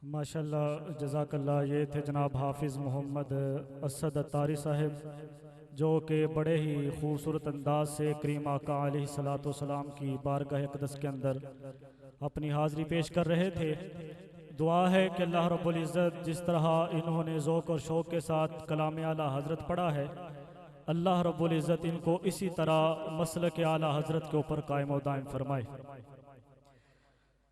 माशाल्लाह जज़ाकल्लाह। ये थे जनाब हाफिज़ मोहम्मद असद अत्तारी साहब, जो कि बड़े ही खूबसूरत अंदाज से करीम आका अलैहिस्सलाम की बारगाह अक़दस के अंदर अपनी हाज़िरी पेश कर रहे थे। दुआ है कि अल्लाह रब्बुल इज़्ज़त जिस तरह इन्होंने ज़ौक़ और शौक़ के साथ कलाम आला हज़रत पढ़ा है, अल्लाह रब्बुल इज़्ज़त इनको इसी तरह मसलक आला हज़रत के ऊपर कायम और दायम फरमाए।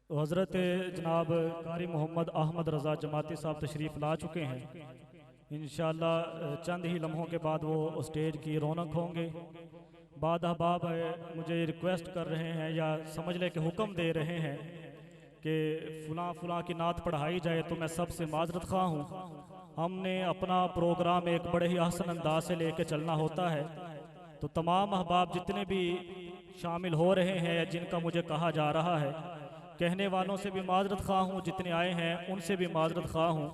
तो हज़रत जनाब कारी मोहम्मद अहमद रज़ा जमाती साहब तशरीफ़ ला चुके हैं। इंशाअल्लाह चंद ही लम्हों के बाद वो स्टेज की रौनक होंगे। बाद अहबाब मुझे रिक्वेस्ट कर रहे हैं या समझ ले कि हुक्म दे रहे हैं कि फ़लाँ फ़लाँ की नात पढ़ाई जाए, तो मैं सबसे माजरत ख़्वाह हूँ। हमने अपना प्रोग्राम एक बड़े ही आसान अंदाज से लेके चलना होता है, तो तमाम अहबाब जितने भी शामिल हो रहे हैं या जिनका मुझे कहा जा रहा है, कहने वालों से भी माजरत ख़्वाह हूँ, जितने आए हैं उनसे भी माजरत ख़्वाह हूँ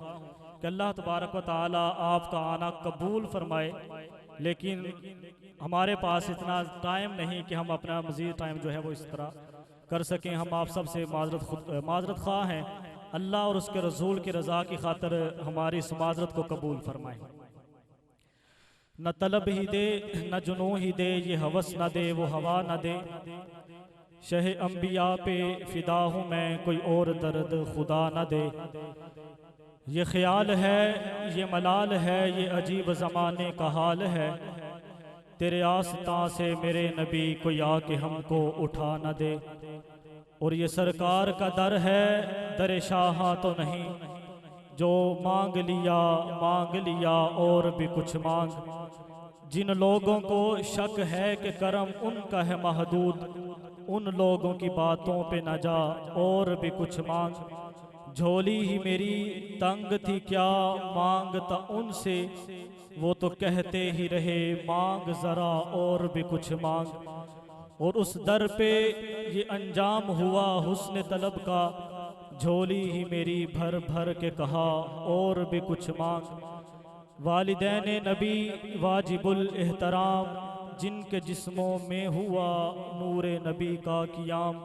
कि अल्लाह तबारक व तआला आपका आना कबूल फरमाए। लेकिन हमारे पास इतना टाइम नहीं कि हम अपना मज़ीद टाइम जो है वो इस तरह कर सकें। हम आप सब से माजरत ख़्वाह हैं। अल्लाह और उसके रसूल की रज़ा की खातर हमारी इस माजरत को कबूल फरमाए। न तलब ही दे न जुनू ही दे, ये हवस न दे वो हवा न दे। शह अम्बिया पे फिदा हूँ मैं, कोई और दर्द खुदा न दे। ये ख्याल है ये मलाल है, ये अजीब ज़माने का हाल है। तेरे आस्था से मेरे नबी कोई आके हमको उठा न दे। और ये सरकार का दर है, दर शाह तो नहीं, जो मांग लिया और भी कुछ मांग। जिन लोगों को शक है कि करम उनका है महदूद, उन लोगों की बातों पे न जा और भी कुछ मांग। झोली ही मेरी तंग थी क्या मांगता उनसे, वो तो कहते ही रहे मांग जरा और भी कुछ मांग। और उस दर पे ये अंजाम हुआ हुस्न तलब का, झोली ही मेरी भर भर के कहा और भी कुछ मांग। वालिदैन नबी वाजिबुल एहतराम, जिनके जिस्मों में हुआ नूर नबी का क़ियाम।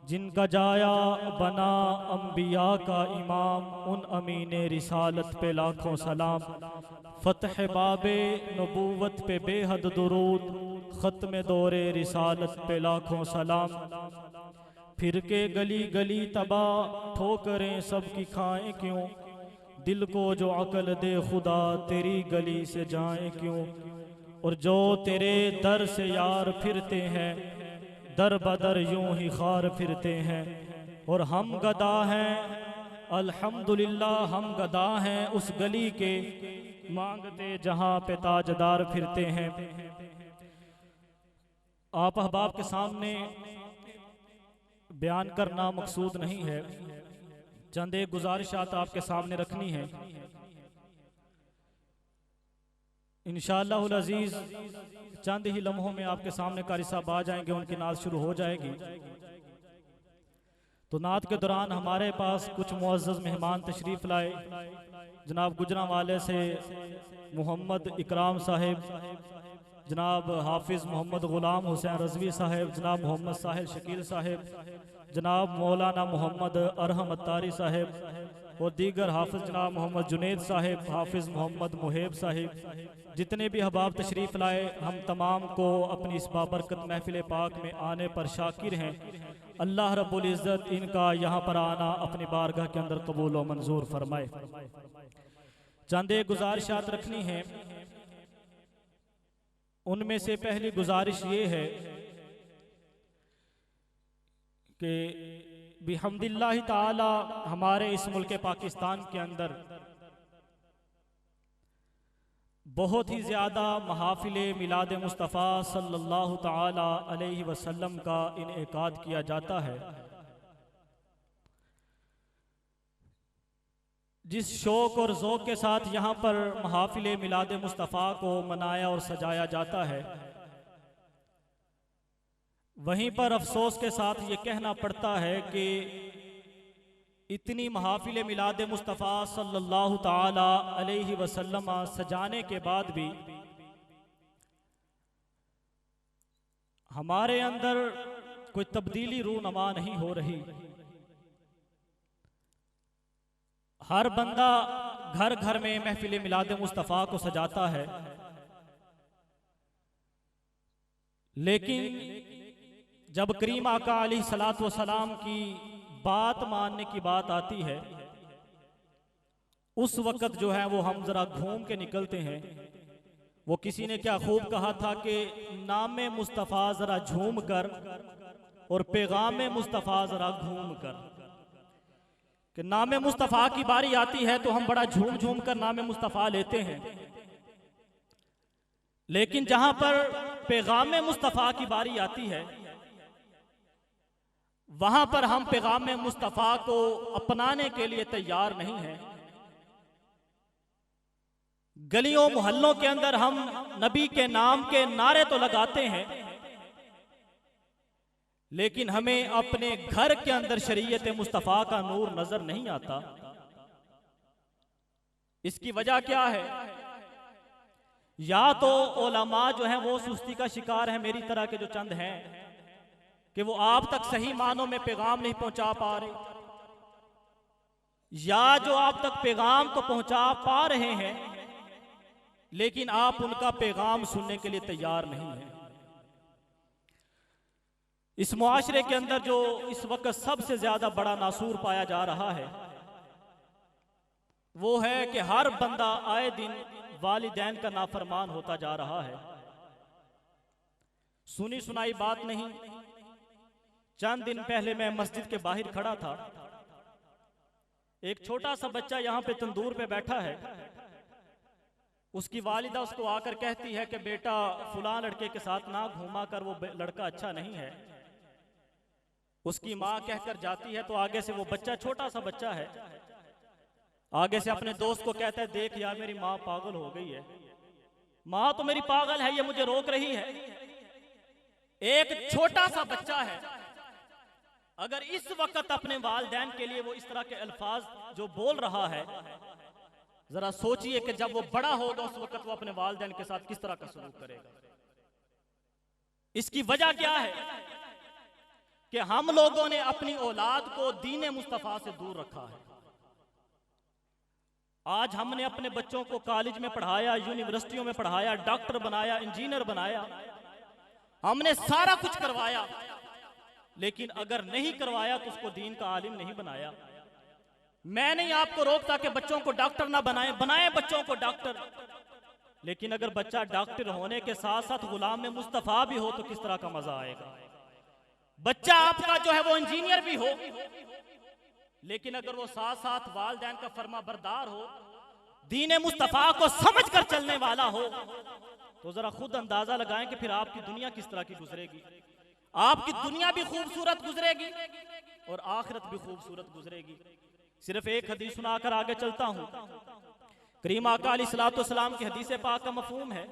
जिनका जाया बना अम्बिया का इमाम, उन अमीने रिसालत पे लाखों सलाम। फ़तह बाबे नबूवत पे बेहद दुरूद, ख़त्म दौरे रिसालत पे लाखों सलाम। फिर के गली गली तबाह, ठोकरें सबकी खाएं क्यों। दिल को जो अकल दे खुदा, तेरी गली से जाएं क्यों। और जो तेरे दर से यार फिरते हैं, दर बदर यूं ही खार फिरते हैं। और हम गदा हैं अल्हम्दुलिल्लाह, हम गदा हैं उस गली के, मांगते जहां पे ताजदार फिरते हैं। आप अहबाब के सामने बयान करना मकसूद नहीं है, चंद एक गुजारिशात आपके सामने रखनी है। इंशाअल्लाहुल अज़ीज़ चंद ही लम्हों में आपके सामने कारी साहब आ जाएंगे, उनकी नात शुरू हो जाएगी। तो नात के दौरान हमारे पास कुछ मुअज़्ज़ज़ मेहमान तशरीफ़ लाए। जनाब गुजरांवाले से मोहम्मद इकराम साहिब, जनाब हाफिज़ मोहम्मद ग़ुलाम हुसैन रज़वी साहिब, जनाब मोहम्मद साहिल शकील साहिब, जनाब मौलाना मोहम्मद अरहम अत्तारी साहिब और दीगर हाफिज़ जनाब मोहम्मद जुनेद साहिब, हाफिज़ मोहम्मद मुहेब साहिब। जितने भी अहबाब तशरीफ़ लाए, हम तमाम को अपनी इस बाबरकत महफ़िल पाक में आने पर शाकिर हैं। अल्लाह रब्बुल इज़्ज़त इनका यहाँ पर आना अपनी बारगाह के अंदर कबूल व मंजूर फरमाए। चंद एक गुजारिशात रखनी है। उनमें से पहली गुजारिश ये है कि बिहम्दिल्लाहि ताला हमारे इस मुल्क पाकिस्तान के अंदर बहुत ही ज़्यादा महाफिले मिलाद मुस्तफ़ा सल्लल्लाहु ताला अलैहि वसल्लम का इनेकाद किया जाता है। जिस शौक़ और ज़ौक़ के साथ यहाँ पर महाफिले मिलाद मुस्तफ़ा को मनाया और सजाया जाता है, वहीं पर अफसोस के साथ ये कहना पड़ता है कि इतनी महाफिले मिलाद मुस्तफ़ा सल्लल्लाहु ताला अलैहि वसल्लम सजाने के बाद भी हमारे अंदर कोई तब्दीली रूनमा नहीं हो रही। हर बंदा घर घर में महफिल मिलाद मुस्तफ़ा को सजाता है, लेकिन जब करीम आका अलैहिस्सलातु वस्सलाम की बात मानने की बात आती है, उस वक़्त जो है वो हम ज़रा घूम के निकलते हैं। वो किसी ने क्या खूब कहा था कि नाम मुस्तफ़ा ज़रा झूम कर और पैगाम मुस्तफ़ा ज़रा घूम कर, कि नाम मुस्तफ़ा की बारी आती है तो हम बड़ा झूम झूम कर नाम मुस्तफ़ा लेते हैं, लेकिन जहां पर पैगाम मुस्तफ़ा की बारी आती है वहां पर हम पैगाम मुस्तफ़ा को अपनाने के लिए तैयार नहीं हैं। गलियों मोहल्लों के अंदर हम नबी के नाम के नारे तो लगाते हैं, लेकिन हमें अपने घर के अंदर शरीयत मुस्तफ़ा का नूर नजर नहीं आता। इसकी वजह क्या है? या तो उलमा जो है वो सुस्ती का शिकार है, मेरी तरह के जो चंद हैं, कि वो आप तक सही मानों में पैगाम नहीं पहुंचा पा रहे, या जो आप तक पैगाम तो पहुंचा पा रहे हैं लेकिन आप उनका पैगाम सुनने के लिए तैयार नहीं हैं। इस मुआशरे के अंदर जो इस वक्त सबसे ज्यादा बड़ा नासूर पाया जा रहा है वो है कि हर बंदा आए दिन वालिदैन का नाफरमान होता जा रहा है। सुनी सुनाई बात नहीं, चंद दिन पहले मैं मस्जिद के बाहर खड़ा था, एक छोटा सा बच्चा यहाँ पे तंदूर पे बैठा है, उसकी वालिदा उसको आकर कहती है कि बेटा फलां लड़के के साथ ना घूमा कर, वो लड़का अच्छा नहीं है। उसकी माँ कहकर जाती है तो आगे से वो बच्चा, छोटा सा बच्चा है, आगे से अपने दोस्त को कहता है देख यार मेरी माँ पागल हो गई है, माँ तो मेरी पागल है, ये मुझे रोक रही है। एक छोटा सा बच्चा है, अगर इस वक्त अपने वालिदैन के लिए वो इस तरह के अल्फाज जो बोल रहा है, जरा सोचिए कि जब वो बड़ा होगा उस वक्त वो अपने वालिदैन के साथ किस तरह का सलूक करेगा। इसकी वजह क्या है कि हम लोगों ने अपनी औलाद को दीन मुस्तफ़ा से दूर रखा है। आज हमने अपने बच्चों को कॉलेज में पढ़ाया, यूनिवर्सिटियों में पढ़ाया, डॉक्टर बनाया, इंजीनियर बनाया, हमने सारा कुछ करवाया, लेकिन अगर नहीं करवाया तो उसको दीन का आलिम नहीं बनाया। मैं नहीं आपको रोकता कि बच्चों को डॉक्टर ना बनाएं, बनाएं बच्चों को डॉक्टर, लेकिन अगर बच्चा डॉक्टर होने के साथ साथ गुलाम मुस्तफ़ा भी हो तो किस तरह का मजा आएगा। बच्चा आपका जो है वो इंजीनियर भी हो, लेकिन अगर वो साथ साथ वालिदैन का फरमा बरदार हो, दीन मुस्तफ़ा को समझ कर चलने वाला हो, तो जरा खुद अंदाजा लगाएं कि फिर आपकी दुनिया किस तरह की गुजरेगी। आपकी दुनिया भी खूबसूरत गुजरेगी और आखिरत भी खूबसूरत गुजरेगी। सिर्फ एक हदीस सुनाकर आगे चलता हूं। करीम आका अलैहिस्सलाम की हदीस पाक का मफहूम है,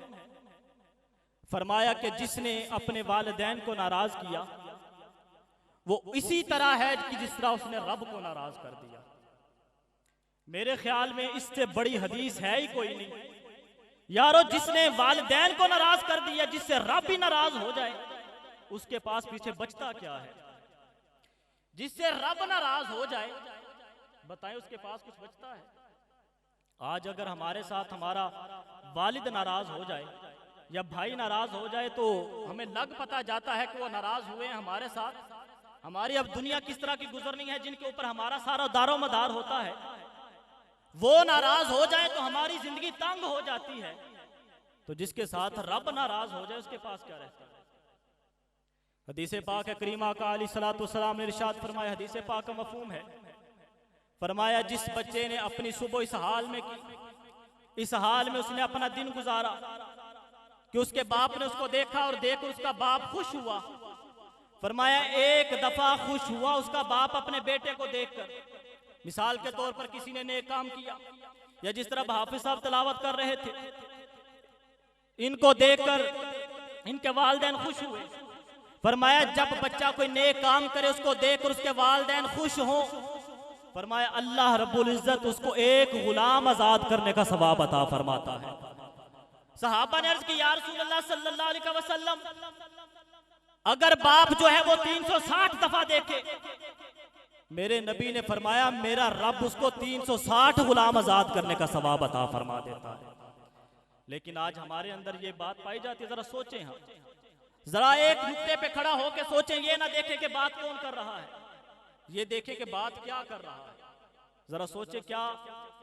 फरमाया कि जिसने अपने वालिदैन को नाराज किया वो इसी तरह है कि जिस तरह उसने रब को नाराज कर दिया। मेरे ख्याल में इससे बड़ी हदीस है ही कोई नहीं यारो। जिसने वालिदैन को नाराज कर दिया, जिससे रब भी नाराज हो जाए, उसके पास पीछे बचता क्या है? जिससे रब नाराज हो जाए, बताएं उसके पास कुछ बचता है? आज अगर हमारे साथ हमारा वालिद नाराज हो जाए या भाई नाराज हो जाए तो हमें लग पता जाता है कि वो नाराज हुए हैं हमारे साथ। हमारी अब दुनिया किस तरह की गुजरनी है, जिनके ऊपर हमारा सारा दारो मदार होता है, वो नाराज हो जाए तो हमारी जिंदगी तंग हो जाती है। तो जिसके साथ रब नाराज हो जाए उसके पास क्या रहता है? हदीस पाक है, करीम आका अलैहिस्सलातु वस्सलाम ने इरशाद फरमाया, हदीस पाक का मफहूम है, फरमाया जिस बच्चे ने अपनी सुबह इस हाल में की, इस हाल में उसने अपना दिन गुजारा कि उसके बाप ने उसको देखा और देखकर उसका बाप खुश हुआ। फरमाया एक दफा खुश हुआ उसका बाप अपने बेटे को देखकर। मिसाल के तौर पर किसी ने नेक काम किया, या जिस तरह हाफिज साहब तिलावत कर रहे थे, इनको देखकर इनके वालिदैन खुश हुए। फरमाया जब बच्चा कोई नेक काम करे उसको देखकर उसके वालिदैन खुश हों, फरमाया अल्लाह रब्बुल इज्जत उसको एक गुलाम आजाद करने का सवाब अता फरमाता है। सहाबा ने अर्ज की या रसूलल्लाह सल्लल्लाहु अलैहि वसल्लम, अगर बाप जो है वो 360 दफा देखे मेरे नबी ने फरमाया मेरा रब उसको 360 गुलाम आजाद करने का सवाब अता फरमा देता है। लेकिन आज हमारे अंदर ये बात पाई जाती है। जरा सोचें, हम जरा एक नुक्ते पे खड़ा होकर सोचें, ये ना देखें कि बात कौन कर रहा है, ये देखें कि बात क्या कर रहा है। जरा सोचें, क्या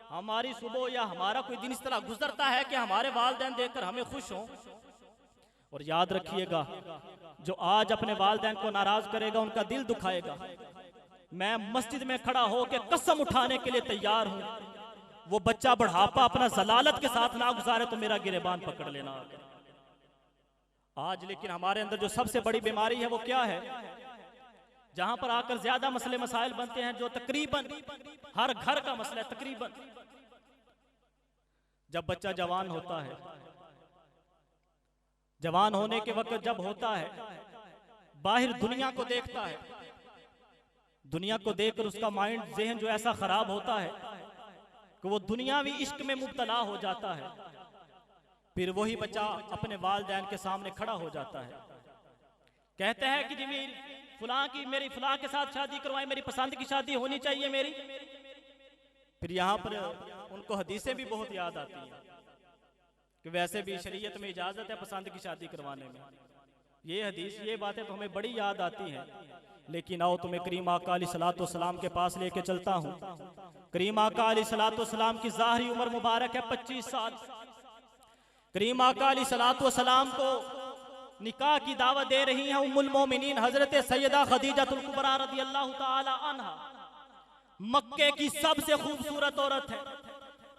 हमारी सुबह या हमारा कोई दिन इस तरह गुजरता है कि हमारे वालिदैन देखकर हमें खुश हों? और याद रखिएगा, जो आज अपने वालिदैन को नाराज करेगा उनका दिल दुखाएगा। मैं मस्जिद में खड़ा होकर कसम उठाने के लिए तैयार हूं, वो बच्चा बढ़ापा अपना जलालत के साथ ना गुजारे तो मेरा गिरेबान पकड़ लेना। आज लेकिन हमारे अंदर जो सबसे बड़ी बीमारी है वो क्या है? जहां पर आकर ज्यादा मसले मसाइल बनते हैं, जो तकरीबन हर घर का मसला है। तकरीबन जब बच्चा जवान होता है, जवान होने के वक्त जब होता है, बाहर दुनिया को देखता है, दुनिया को देखकर उसका माइंड ज़हन जो ऐसा खराब होता है कि वो दुनियावी इश्क में मुब्तला हो जाता है। फिर वही बच्चा अपने वालिदैन के सामने खड़ा हो जाता है, कहता है कि जी मेरी फलां के साथ शादी करवाएं, मेरी पसंद की शादी होनी चाहिए मेरी। फिर यहाँ पर उनको हदीसें भी बहुत याद आती हैं कि वैसे भी शरीयत में इजाजत है पसंद की शादी करवाने में। ये हदीस, ये बातें तो हमें बड़ी याद आती हैं। लेकिन आओ तुम्हें करीम आका अलैहिस्सलातु वस्सलाम के पास लेके चलता हूँ। करीम आका अलैहिस्सलातु वस्सलाम की ज़ाहिरी उम्र मुबारक है 25 साल। करीम आका अलैहिस्सलातु वस्सलाम को निकाह की दावत दे रही हैं उम्मुल मोमिनीन हजरत सैयदा खदीजतुल कुबरा रदियल्लाहु ताला अन्हा। मक्के की सबसे खूबसूरत औरत है,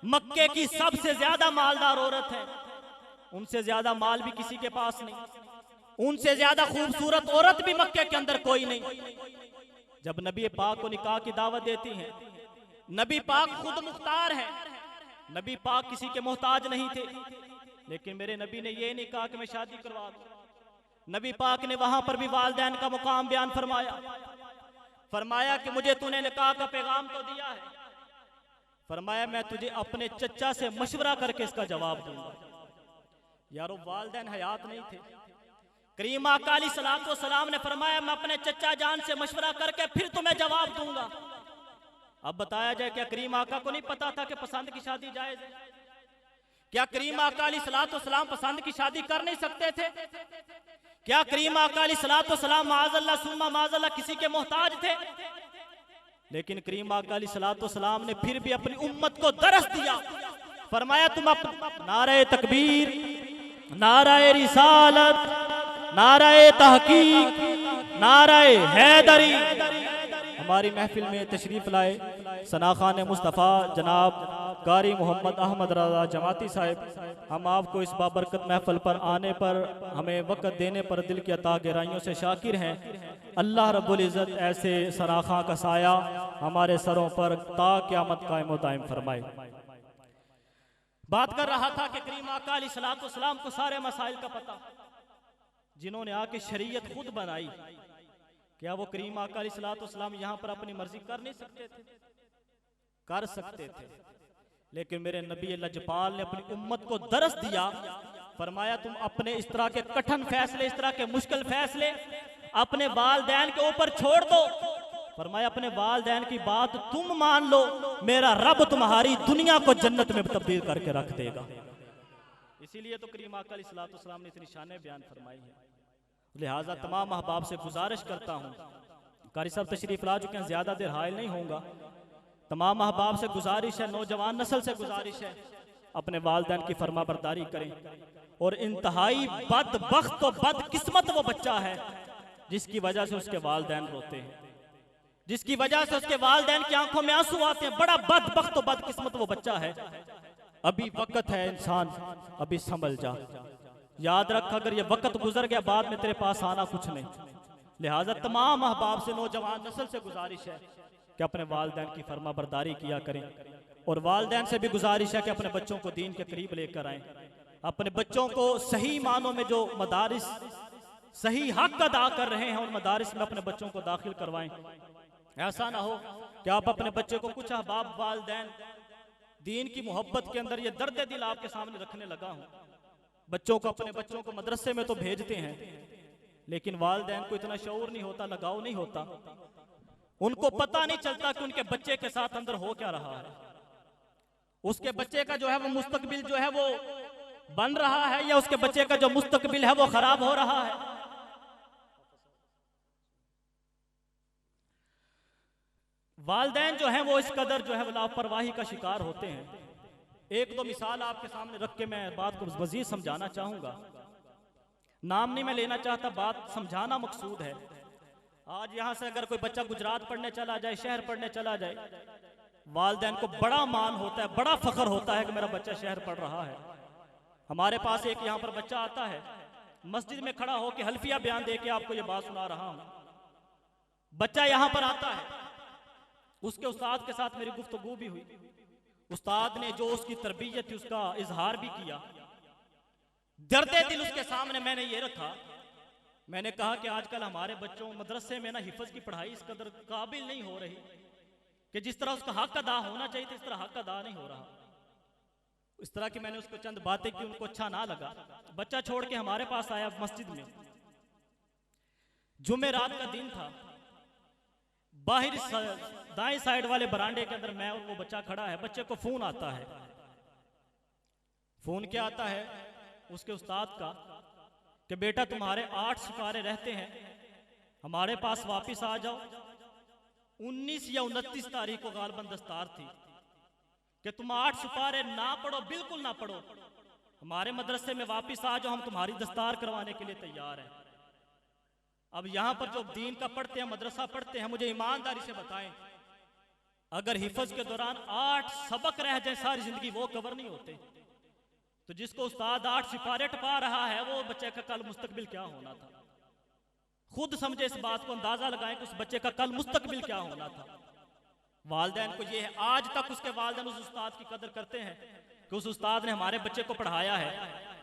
मक्के की सबसे ज्यादा मालदार औरत है। उनसे ज्यादा माल भी किसी के पास नहीं, उनसे ज्यादा खूबसूरत औरत भी मक्के के अंदर कोई नहीं। जब नबी पाक को निकाह की दावत देती हैं, नबी पाक खुद मुख्तार है, नबी पाक किसी के मोहताज नहीं थे। लेकिन मेरे नबी ने ये नहीं कहा कि मैं शादी करवा दूं। नबी पाक ने वहां पर भी वालिदैन का मुकाम बयान फरमाया, फरमाया कि मुझे तूने निकाह का पैगाम तो दिया है, फरमाया मैं तुझे अपने चचा से मशवरा करके इसका जवाब दूंगा। यारो वालिदैन हयात नहीं थे। करीम आका अलैहिस्सलातु वस्सलाम ने फरमाया मैं अपने चचा जान से मशवरा करके फिर तुम्हें जवाब दूंगा। अब बताया जाए, क्या करीम आका को नहीं पता था कि पसंद की शादी जायज है? क्या करीम आका अलैहिस्सलातु वस्सलाम पसंद की शादी कर नहीं सकते थे? क्या करीम आका अलैहिस्सलातु वस्सलाम माअज़ल्लाह सुम्मा माअज़ल्लाह किसी के मोहताज थे? लेकिन करीम आका अलैहिस्सलातु वस्सलाम ने फिर भी अपनी उम्मत को दरस दिया। फरमाया तुम नारे तकबीर, नारे रिसालत, नारे तहकीक, नारे हैदरी हमारी महफिल में तशरीफ लाए सना खान मुस्तफ़ा जनाब कारी मोहम्मद अहमद रज़ा जमाती साहिब। हम आपको इस बाबरकत महफिल पर आने पर, हमें वक़्त देने पर दिल की अता गहराइयों से शाकिर हैं। अल्लाह रब्बुल इज़्ज़त ऐसे सना खां का साया हमारे सरों पर ता क़यामत कायम व दायम फरमाए। बात कर रहा था कि करीम आका अलैहिस्सलातु वस्सलाम को सारे मसाइल का पता, जिन्होंने आके शरीयत खुद बनाई, क्या वो करीम आका अलैहिस्सलातु वस्सलाम यहाँ पर अपनी मर्जी कर नहीं सकते थे? कर सकते थे। लेकिन मेरे नबी लजपाल ने अपनी उम्मत को दरस दिया। फरमाया तुम अपने इस तरह के कठिन फैसले, इस तरह के मुश्किल फैसले अपने वालिदैन के ऊपर छोड़ दो। फरमाया अपने वालिदैन की बात तुम मान लो, मेरा रब तुम्हारी दुनिया को जन्नत में तब्दील करके रख देगा। इसीलिए तो करीम आका अलैहिस्सलातु वस्सलाम ने इतनी शानें बयान फरमाई है। लिहाजा तमाम अहबाब से गुजारिश करता हूँ, कारी साहब तशरीफ ला चुके हैं, ज्यादा देर हायल नहीं होऊंगा। तमाम अहबाब से गुजारिश है, नौजवान नस्ल से गुजारिश है, अपने वालिदैन की फरमा बरदारी करें। और इंतहाई बदबख्त तो बदकिस्मत वो बच्चा है जिसकी वजह से उसके वालिदैन रोते हैं, जिसकी वजह से उसके वालिदैन की आंखों में आंसू आते हैं। बड़ा बदबख्त तो बदकिस्मत वो बच्चा है। अभी वक्त है इंसान, अभी संभल जा। याद रख, अगर ये वक्त गुजर गया बाद में तेरे पास आना कुछ नहीं। लिहाजा तमाम अहबाब से, नौजवान नस्ल से गुजारिश है कि अपने वालिदैन की फरमा बरदारी किया करें। और वालिदैन से भी गुजारिश है कि अपने बच्चों को दीन के करीब लेकर आएं, अपने बच्चों को सही मानों में जो मदारिस सही हक अदा कर रहे हैं उन मदारिस में अपने बच्चों को दाखिल करवाएं। ऐसा ना हो कि आप अपने बच्चे को, कुछ अहबाब वालिदैन दीन की मोहब्बत के अंदर ये दर्द दिल आपके सामने रखने लगा हूँ, बच्चों को, अपने बच्चों को मदरसे में तो भेजते हैं, लेकिन वालिदैन को इतना शऊर नहीं होता, लगाव नहीं होता। उनको पता नहीं चलता कि उनके बच्चे के साथ अंदर हो क्या रहा है। उसके बच्चे का जो है वो मुस्तकबिल जो है वो बन रहा है, या उसके बच्चे का जो मुस्तकबिल है वो खराब हो रहा है। वालिदैन जो हैं वो इस कदर जो है वो लापरवाही का शिकार होते हैं। एक दो मिसाल आपके सामने रख के मैं बात को मजीद समझाना चाहूंगा। नाम नहीं मैं लेना चाहता, बात समझाना मकसूद है। आज यहाँ से अगर कोई बच्चा गुजरात पढ़ने चला जाए, शहर पढ़ने चला जाए, वालिदैन को बड़ा मान होता है, बड़ा फख्र होता है कि मेरा बच्चा शहर पढ़ रहा है। हमारे पास एक यहाँ पर बच्चा आता है, मस्जिद में खड़ा होकर हल्फिया बयान दे के आपको ये बात सुना रहा हूँ। बच्चा यहाँ पर आता है, उसके उस्ताद के साथ मेरी गुफ्तगू भी हुई। उस्ताद ने जो उसकी तरबियत थी उसका इजहार भी किया। दर्दे दिल उसके सामने मैंने ये रखा। मैंने कहा कि आजकल हमारे बच्चों मदरसे में ना हिफ्ज की पढ़ाई इस कदर काबिल नहीं हो रही कि जिस तरह उसका हक अदा होना चाहिए था, इस तरह हक अदा नहीं हो रहा। इस तरह की मैंने उसको चंद बातें की, उनको अच्छा ना लगा। बच्चा छोड़ के हमारे पास आया मस्जिद में। जुमे रात का दिन था। बाहर दाएं साइड वाले बरांडे के अंदर मैं और वो बच्चा खड़ा है। बच्चे को फोन आता है। फोन क्या आता है? उसके उस्ताद का कि बेटा तुम्हारे 8 सिपारे रहते हैं, हमारे पास वापस आ जाओ। 19 या 29 तारीख को गालबन दस्तार थी कि तुम 8 सिपारे ना पढ़ो, बिल्कुल ना पढ़ो, हमारे मदरसे में वापस आ जाओ, हम तुम्हारी दस्तार करवाने के लिए तैयार हैं। अब यहाँ पर जो दीन का पढ़ते हैं, मदरसा पढ़ते हैं, मुझे ईमानदारी से बताएं, अगर हिफ्ज के दौरान 8 सबक रह जाए सारी जिंदगी, वो कवर नहीं होते। तो जिसको उस्ताद 8 सिपारे टपा रहा है, वो बच्चे का कल मुस्तकबिल क्या होना था। खुद समझे इस बात को, अंदाजा लगाएं कि उस बच्चे का कल मुस्तकबिल क्या होना था। वालिदैन को ये है, आज तक उसके वालिदैन उस उस्ताद की कदर करते हैं कि उस उस्ताद ने हमारे बच्चे को पढ़ाया है।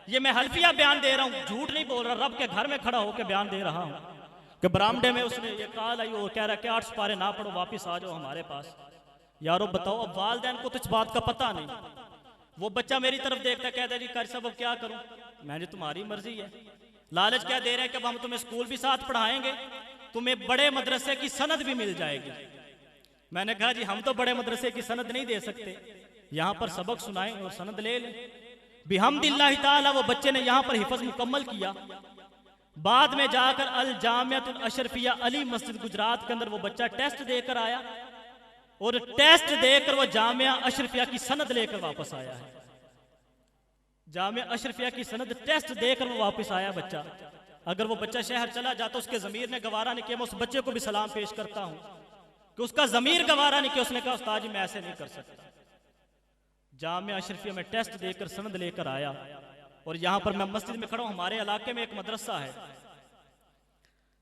ये मैं हल्फिया बयान दे रहा हूँ, झूठ नहीं बोल रहा, रब के घर में खड़ा होकर बयान दे रहा हूँ कि बरामदे में उसने ये कहा, वो कह रहा है कि 8 सिपारे ना पढ़ो, वापिस आ जाओ हमारे पास। यारो बताओ, अब वालिदैन को तो इस बात का पता नहीं। वो बच्चा मेरी तरफ देखता, कहता है जी कारी साहब अब क्या करूं? मैंने तुम्हारी मर्जी है। लालच क्या दे रहे हैं कि अब हम तुम्हें स्कूल भी साथ पढ़ाएंगे, तुम्हें बड़े मदरसे की सनद भी मिल जाएगी। मैंने कहा जी हम तो बड़े मदरसे की सनद नहीं दे सकते, यहाँ पर सबक सुनाएं और सनद ले लें। बिहम्दिल्लाहि ताला वो बच्चे ने यहाँ पर हिफ्ज मुकम्मल किया। बाद में जाकर अल जामियातुल अशरफिया अली मस्जिद गुजरात के अंदर वो बच्चा टेस्ट देकर आया, और टेस्ट देकर वो जामिया अशरफिया की सनद लेकर वापस आया है। जामिया अशरफिया की सनद टेस्ट देकर वो वापस आया बच्चा। अगर वो बच्चा शहर चला जाता, उसके ज़मीर ने गवारा नहीं किया, मैं उस बच्चे को भी सलाम पेश करता हूँ कि उसका ज़मीर गवारा नहीं किया, उसने कहा उस्ताद जी मैं ऐसे नहीं कर सकता। जामिया अशरफिया में टेस्ट देकर सनद लेकर आया। और यहाँ पर मैं मस्जिद में खड़ा हूँ, हमारे इलाके में एक मदरसा है,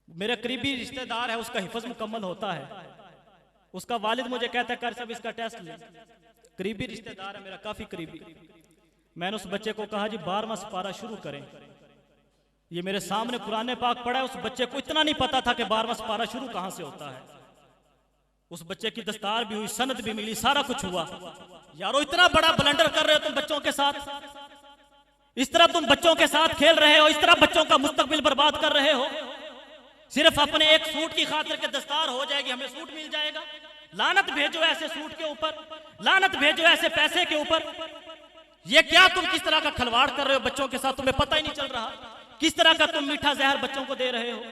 मेरा करीबी रिश्तेदार है, उसका हिफ्ज मुकम्मल होता है। उसका वालिद मुझे कहता है कर सब इसका टेस्ट ले। करीबी रिश्तेदार है मेरा, काफी करीबी। मैंने उस बच्चे को कहा जी 12वां सिपारा शुरू करें। ये मेरे सामने कुरान पाक पढ़ा है। उस बच्चे को इतना नहीं पता था कि 12वां सिपारा शुरू कहां से होता है। उस बच्चे की दस्तार भी हुई, सनद भी मिली, सारा कुछ हुआ। यारो इतना बड़ा ब्लंडर कर रहे हो तुम बच्चों के साथ, इस तरह तुम बच्चों के साथ खेल रहे हो, इस तरह बच्चों का मुस्तकबिल बर्बाद कर रहे हो। सिर्फ अपने एक सूट की खातिर के दस्तार हो जाएगी, हमें सूट मिल जाएगा। लानत भेजो ऐसे सूट के ऊपर, लानत भेजो ऐसे पैसे के ऊपर। ये क्या तुम किस तरह का खिलवाड़ कर रहे हो बच्चों के साथ, तुम्हें पता ही नहीं चल रहा किस तरह का तुम मीठा जहर बच्चों को दे रहे हो।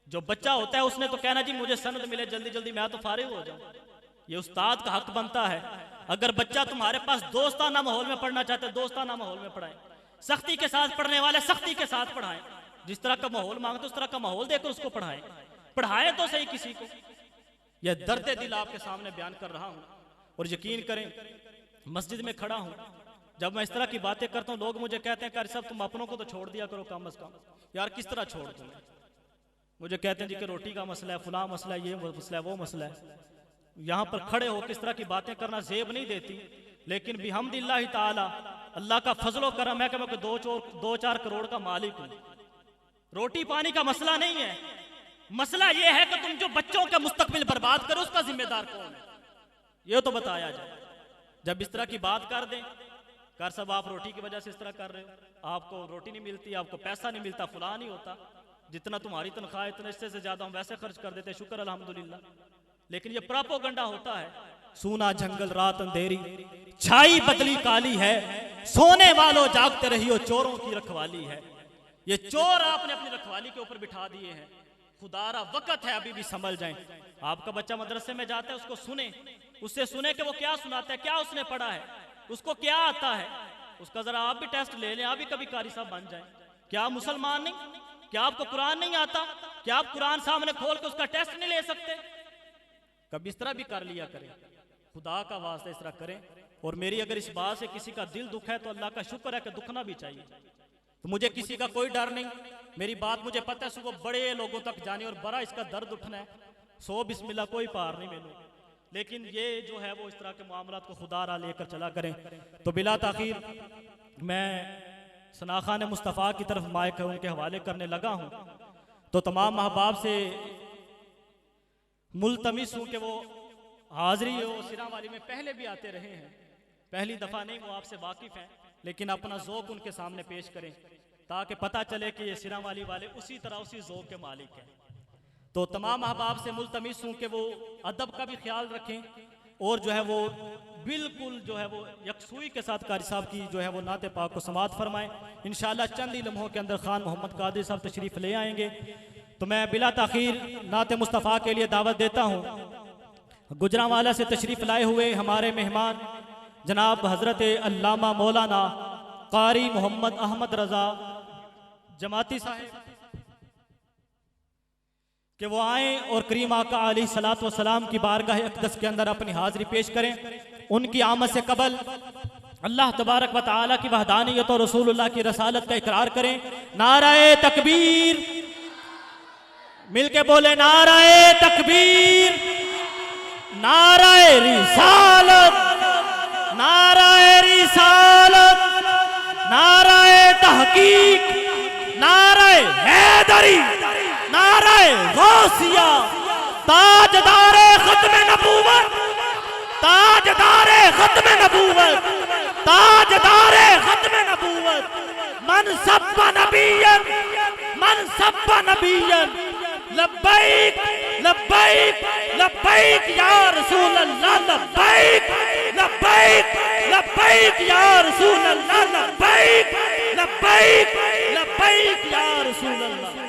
जो बच्चा होता है उसने तो कहना जी मुझे सनद मिले जल्दी जल्दी, मैं तो फारिग हो जाऊं। ये उस्ताद का हक बनता है। अगर बच्चा तुम्हारे पास दोस्ताना माहौल में पढ़ना चाहते हैं, दोस्ताना माहौल में पढ़ाएं। सख्ती के साथ पढ़ने वाले सख्ती के साथ पढ़ाएं। जिस तरह का माहौल मांगते उस तरह का माहौल देकर उसको पढ़ाएं। पढ़ाएं तो सही किसी को। यह दर्द दिल आपके सामने बयान कर रहा हूं। और यकीन करें, मस्जिद में खड़ा हूं, जब मैं इस तरह की बातें करता हूं, लोग मुझे कहते हैं कारी साहब तुम अपनों को तो छोड़ दिया करो कम अज कम। यार किस तरह छोड़ दूं? मुझे कहते हैं जी कि रोटी का मसला है, फुला मसला है, ये मसला है, वो मसला है। यहाँ पर खड़े हो किस तरह की बातें करना जेब नहीं देती, लेकिन बिहम्दिल्लाहि ताला अल्लाह का फजलो करम है कि मैं 2-4 करोड़ का मालिक हूँ। रोटी पानी का मसला नहीं है, मसला यह है कि तुम जो बच्चों का मुस्तकबिल बर्बाद करो उसका जिम्मेदार कौन है, ये तो बताया जाए। जब इस तरह की बात कर दें, कर सब आप रोटी की वजह से इस तरह कर रहे हो, आपको रोटी नहीं मिलती, आपको पैसा नहीं मिलता, फुला नहीं होता, जितना तुम्हारी तनख्वाह है इतने इससे ज्यादा हम वैसे खर्च कर देते, शुक्र अल्हम्दुलिल्लाह। लेकिन ये प्रोपोगंडा होता है। सूना जंगल रात अंधेरी, छाई बदली काली है, सोने वालों जागते रहियो चोरों की रखवाली है। ये चोर आपने अपनी रखवाली के ऊपर बिठा दिए हैं। खुदारा वक्त है अभी भी संभल जाएं। आपका बच्चा मदरसे में जाता है, उसको सुने, उससे सुने कि वो क्या सुनाता है, क्या उसने पढ़ा है, उसको क्या आता है। उसका जरा आप भी टेस्ट ले लें, आप भी कभी कारी साहब बन जाएं। क्या आप मुसलमान नहीं? क्या आपको कुरान नहीं आता? क्या आप कुरान सामने खोल के उसका टेस्ट नहीं ले सकते? कभी इस तरह भी कर लिया करें, खुदा का वास्ता इस तरह करें। और मेरी अगर इस बात से किसी का दिल दुख है तो अल्लाह का शुक्र है कि दुखना भी चाहिए। तो मुझे किसी का कोई डर नहीं, मेरी बात मुझे पता है सुबह बड़े लोगों तक जाने और बड़ा इसका दर्द उठना है। 100 बिस्मिल्लाह कोई पार नहीं मैंने। लेकिन ये जो है वो इस तरह के मामलात को खुदारा लेकर चला करें। तो बिला ताखीर मैं सना खान मुस्तफ़ा की तरफ माइक है उनके हवाले करने लगा हूँ। तो तमाम अहबाब से मुल्तमिस हूँ कि वो हाज़री हो सिरा वाली में पहले भी आते रहे हैं, पहली दफ़ा नहीं, वो आपसे वाकिफ़ हैं, लेकिन अपना ज़ौक़ उनके सामने पेश करें ताकि पता चले कि ये सिरा वाली वाले उसी तरह उसी ज़ौक़ के मालिक हैं। तो तमाम अहबाब से मुल्तमिस हूँ कि वो अदब का भी ख्याल रखें और जो है वो बिल्कुल जो है वो यकसुई के साथ कारी साहब की जो है वो नाते पाक को समात फरमाएं। इंशाअल्लाह चंद ही लम्हों के अंदर खान मोहम्मद कादिर साहब तशरीफ़ ले आएंगे। तो मैं बिला ताखीर नाते मुस्तफ़ा के लिए दावत देता हूँ। गुजरांवाला से तशरीफ़ लाए हुए हमारे मेहमान जनाब हज़रत अल्लामा मौलाना कारी मोहम्मद अहमद रज़ा जमाती साहब कि वो आए और करीम आका अलैहिस्सलातु वस्सलाम की बारगाह अक़दस के अंदर अपनी हाज़िरी पेश करें। उनकी आमद से कबल अल्लाह तबारक व तआला की वहदानियत और रसूलुल्लाह की रसालत का इकरार करें। नाराए तकबीर, मिलके बोले नाराए तकबीर, नाराए रिसालत, नाराए रिसालत, नाराए तहकीक, नाराए हैदरी, नाराए गौसिया, ताजदारे खत्म नबूवत, ताजदारे खत्म नबूवत, ताजदारे खत्म नबूवत, मन सब्बा नबियन, मन सब्बा नबियन, लब्बैक लब्बैक लब्बैक या रसूल अल्लाह, लब्बैक लब्बैक लब्बैक या रसूल अल्लाह, लब्बैक लब्बैक लब्बैक या रसूल अल्लाह।